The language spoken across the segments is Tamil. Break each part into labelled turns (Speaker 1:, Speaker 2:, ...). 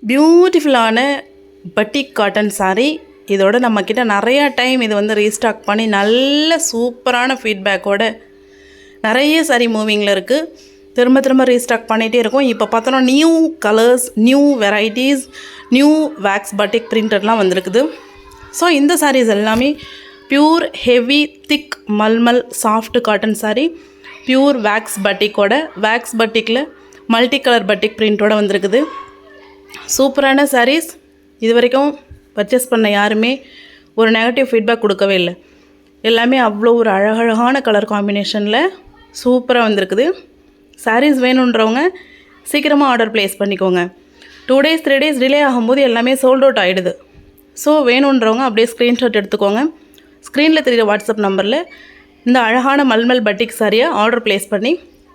Speaker 1: பியூட்டிஃபுல்லான பட்டிக் காட்டன் saree. இதோட நம்மக்கிட்ட நிறையா டைம் இது வந்து ரீஸ்டாக் பண்ணி நல்ல சூப்பரான ஃபீட்பேக்கோட நிறைய saree மூவிங்கில் இருக்குது. திரும்ப திரும்ப ரீஸ்டாக் பண்ணிகிட்டே இருக்கும். இப்போ பார்த்தோன்னா new colours, new varieties, new wax batik பிரிண்டட்லாம் வந்திருக்குது. ஸோ இந்த sarees எல்லாமே pure heavy thick mulmul soft cotton saree, pure wax பட்டிக்கோட, வேக்ஸ் பட்டிக்கில் மல்டி கலர் பட்டிக் பிரிண்ட்டோட வந்திருக்குது. சூப்பரான sarees. இது வரைக்கும் பர்ச்சேஸ் பண்ண யாருமே ஒரு நெகட்டிவ் ஃபீட்பேக் கொடுக்கவே இல்லை. எல்லாமே அவ்வளோ ஒரு அழகழகான கலர் காம்பினேஷனில் சூப்பராக வந்திருக்குது. sarees வேணுன்றவங்க சீக்கிரமாக ஆர்டர் ப்ளேஸ் பண்ணிக்கோங்க. 2 days 3 days டிலே ஆகும்போது எல்லாமே சோல்ட் அவுட் ஆகிடுது. ஸோ வேணுன்றவங்க அப்படியே ஸ்க்ரீன்ஷாட் எடுத்துக்கோங்க. ஸ்க்ரீனில் தெரிகிற வாட்ஸ்அப் நம்பரில் இந்த அழகான மல்மல் பட்டிக் சாரியை ஆர்டர் ப்ளேஸ் பண்ணி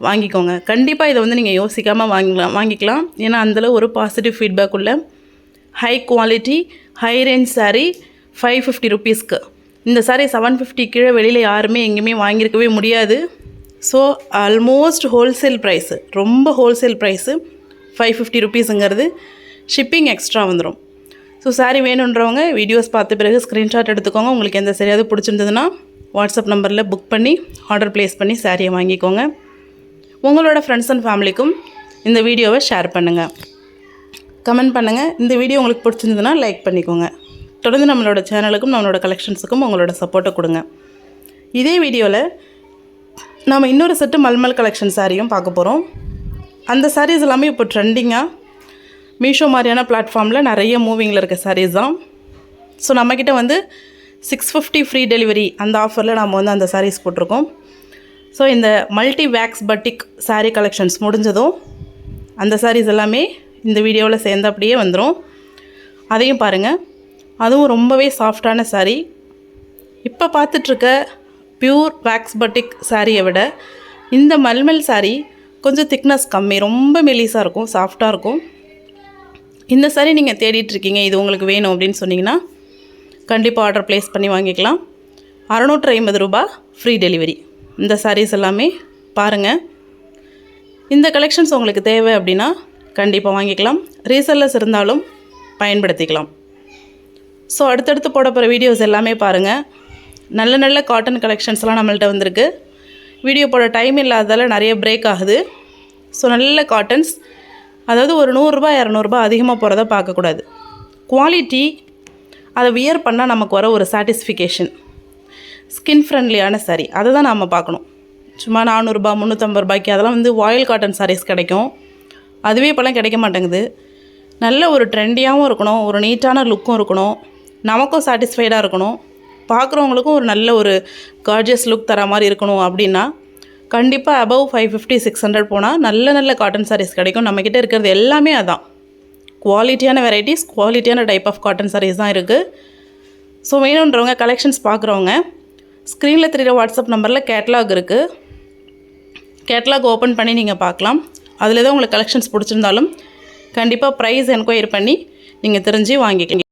Speaker 1: வாங்கிக்கோங்க. கண்டிப்பாக இதை வந்து நீங்கள் யோசிக்காமல் வாங்கிக்கலாம். ஏன்னா அதில் ஒரு பாசிட்டிவ் ஃபீட்பேக் உள்ள high quality high range saree 550 ருபீஸ்க்கு. இந்த saree 750 கீழே வெளியில் யாருமே எங்கேயுமே வாங்கியிருக்கவே முடியாது. ஸோ ஆல்மோஸ்ட் ஹோல்சேல் ப்ரைஸு, ரொம்ப ஹோல்சேல் ப்ரைஸு 550 ருபீஸுங்கிறது. ஷிப்பிங் எக்ஸ்ட்ரா வந்துடும். ஸோ saree வேணுன்றவங்க வீடியோஸ் பார்த்த பிறகு ஸ்க்ரீன்ஷாட் எடுத்துக்கோங்க. உங்களுக்கு எந்த சரியாவது பிடிச்சிருந்ததுன்னா வாட்ஸ்அப் நம்பரில் புக் பண்ணி ஆர்டர் ப்ளேஸ் பண்ணி சாரியை வாங்கிக்கோங்க. உங்களோட ஃப்ரெண்ட்ஸ் அண்ட் ஃபேமிலிக்கும் இந்த வீடியோவை ஷேர் பண்ணுங்கள், கமெண்ட் பண்ணுங்கள். இந்த வீடியோ உங்களுக்கு பிடிச்சிருந்ததுன்னா லைக் பண்ணிக்கோங்க. தொடர்ந்து நம்மளோட சேனலுக்கும் நம்மளோட கலெக்ஷன்ஸுக்கும் உங்களோட சப்போர்ட்டை கொடுங்க. இதே வீடியோவில் நாம் இன்னொரு செட்டு மல்மல் கலெக்ஷன் சாரியும் பார்க்க போகிறோம். அந்த சாரீஸ் எல்லாமே இப்போ ட்ரெண்டிங்காக மீஷோ மாதிரியான பிளாட்ஃபார்மில் நிறைய மூவிங்கில் இருக்க சாரீஸ் தான். ஸோ நம்மக்கிட்ட வந்து 650 ஃப்ரீ டெலிவரி அந்த ஆஃபரில் நாம் வந்து அந்த சாரீஸ் போட்டிருக்கோம். ஸோ இந்த மல்டி வேக்ஸ் பட்டிக் saree கலெக்ஷன்ஸ் முடிஞ்சதும் அந்த sarees எல்லாமே இந்த வீடியோவில் சேர்ந்து அப்படியே வந்துடும். அதையும் பாருங்கள். அதுவும் ரொம்பவே சாஃப்டான saree. இப்போ பார்த்துட்ருக்க பியூர் வேக்ஸ் பட்டிக் சாரியை விட இந்த மல்மல் saree கொஞ்சம் திக்னஸ் கம்மி, ரொம்ப மெலிசாக இருக்கும், சாஃப்டாக இருக்கும். இந்த saree நீங்கள் தேடிட்டுருக்கீங்க, இது உங்களுக்கு வேணும் அப்படின்னு சொன்னிங்கன்னா கண்டிப்பாக ஆர்டர் ப்ளேஸ் பண்ணி வாங்கிக்கலாம். 650 ரூபாய் ஃப்ரீ டெலிவரி. இந்த sarees எல்லாமே பாருங்கள். இந்த கலெக்ஷன்ஸ் உங்களுக்கு தேவை அப்படின்னா கண்டிப்பாக வாங்கிக்கலாம். ரீசெல்லர்ஸ் இருந்தாலும் பயன்படுத்திக்கலாம். ஸோ அடுத்தடுத்து போட போகிற வீடியோஸ் எல்லாமே பாருங்கள். நல்ல நல்ல காட்டன் கலெக்ஷன்ஸ்லாம் நம்மள்ட்ட வந்திருக்கு. வீடியோ போட டைம் இல்லாததால் நிறைய பிரேக் ஆகுது. ஸோ நல்ல காட்டன்ஸ், அதாவது ஒரு 100 ரூபாய் 200 ரூபாய் அதிகமாக போகிறத பார்க்கக்கூடாது. குவாலிட்டி, அதை வியர் பண்ணால் நமக்கு வர ஒரு சாட்டிஸ்ஃபிகேஷன், ஸ்கின் ஃப்ரெண்ட்லியான saree, அதை தான் நாம் பார்க்கணும். சும்மா 400 ரூபாய் 350 ரூபாய்க்கு அதெல்லாம் வந்து வாயில் காட்டன் sarees கிடைக்கும். அதுவே இப்போலாம் கிடைக்க மாட்டேங்குது. நல்ல ஒரு ட்ரெண்டியாகவும் இருக்கணும், ஒரு நீட்டான லுக்கும் இருக்கணும், நமக்கும் சாட்டிஸ்ஃபைடாக இருக்கணும், பார்க்குறவங்களுக்கும் ஒரு நல்ல ஒரு கார்ஜியஸ் லுக் தர மாதிரி இருக்கணும். அப்படின்னா கண்டிப்பாக அபவ் 550 600 போனால் நல்ல நல்ல காட்டன் sarees கிடைக்கும். நம்மக்கிட்ட இருக்கிறது எல்லாமே அதான், குவாலிட்டியான வெரைட்டிஸ், குவாலிட்டியான டைப் ஆஃப் காட்டன் sarees தான் இருக்குது. ஸோ வேணுன்றவங்க கலெக்ஷன்ஸ் பார்க்குறவங்க ஸ்க்ரீனில் தெரிகிற வாட்ஸ்அப் நம்பரில் கேட்லாக் இருக்குது. கேட்லாக் ஓப்பன் பண்ணி நீங்கள் பார்க்கலாம். அதில் தான் உங்களுக்கு கலெக்ஷன்ஸ் பிடிச்சிருந்தாலும் கண்டிப்பாக ப்ரைஸ் என்கொயரி பண்ணி நீங்கள் தெரிஞ்சு வாங்கிக்கலாம்.